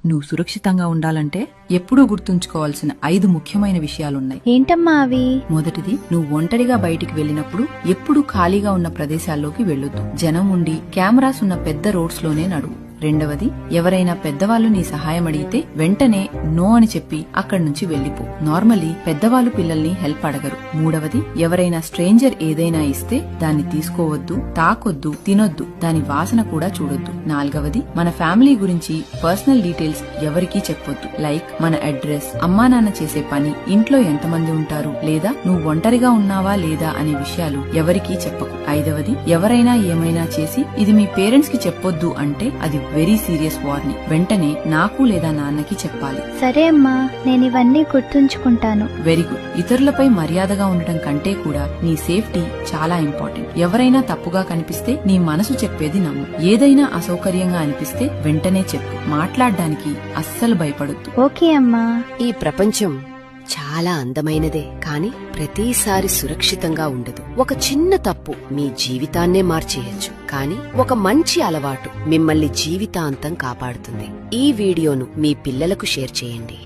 నువ్వు సురక్షితంగా ఉండాలంటే ఎప్పుడూ గుర్తుంచుకోవాల్సిన 5 ముఖ్యమైన విషయాలున్నాయి. ఏంటమ్మా అవి? మొదటిది, నువ్వు ఒంటరిగా బయటికి వెళ్ళినప్పుడు ఎప్పుడూ ఖాళీగా ఉన్న ప్రదేశాల్లోకి వెళ్ళొద్దు. జనం ఉండి కెమెరాస్ ఉన్న పెద్ద రోడ్స్ లోనే నడువు. రెండవది, ఎవరైనా పెద్దవాళ్లు నీ సహాయం అడిగితే వెంటనే నో అని చెప్పి అక్కడి నుంచి వెళ్లిపో. నార్మలీ పెద్దవాళ్లు పిల్లల్ని హెల్ప్ అడగరు. మూడవది, ఎవరైనా స్ట్రేంజర్ ఏదైనా ఇస్తే దాన్ని తీసుకోవద్దు, తాకొద్దు, తినొద్దు, దాని వాసన కూడా చూడొద్దు. నాలుగవది, మన ఫ్యామిలీ గురించి పర్సనల్ డీటెయిల్స్ ఎవరికీ చెప్పొద్దు. లైక్ మన అడ్రస్, అమ్మా నాన్న చేసే పని, ఇంట్లో ఎంతమంది ఉంటారు, లేదా నువ్వు ఒంటరిగా ఉన్నావా లేదా అనే విషయాలు ఎవరికీ చెప్పకు. ఐదవది, ఎవరైనా ఏమైనా చేసి ఇది మీ పేరెంట్స్ కి చెప్పొద్దు అంటే అది వెరీ సీరియస్ వార్నింగ్. వెంటనే నాకు లేదా నాన్నకి చెప్పాలి. సరే అమ్మా, నేను ఇవన్నీ గుర్తుంచుకుంటాను. Very good. ఇతరులపై మర్యాదగా ఉండటం కంటే కూడా నీ సేఫ్టీ చాలా ఇంపార్టెంట్. ఎవరైనా తప్పుగా కనిపిస్తే నీ మనసు చెప్పేది నమ్ము. ఏదైనా అసౌకర్యంగా అనిపిస్తే వెంటనే చెప్పు. మాట్లాడడానికి అస్సలు భయపడొద్దు. ఓకే అమ్మా. ఈ ప్రపంచం చాలా అందమైనదే, కాని ప్రతిసారి సురక్షితంగా ఉండదు. ఒక చిన్న తప్పు మీ జీవితాన్నే మార్చేయచ్చు, కానీ ఒక మంచి అలవాటు మిమ్మల్ని జీవితాంతం కాపాడుతుంది. ఈ వీడియోను మీ పిల్లలకు షేర్ చేయండి.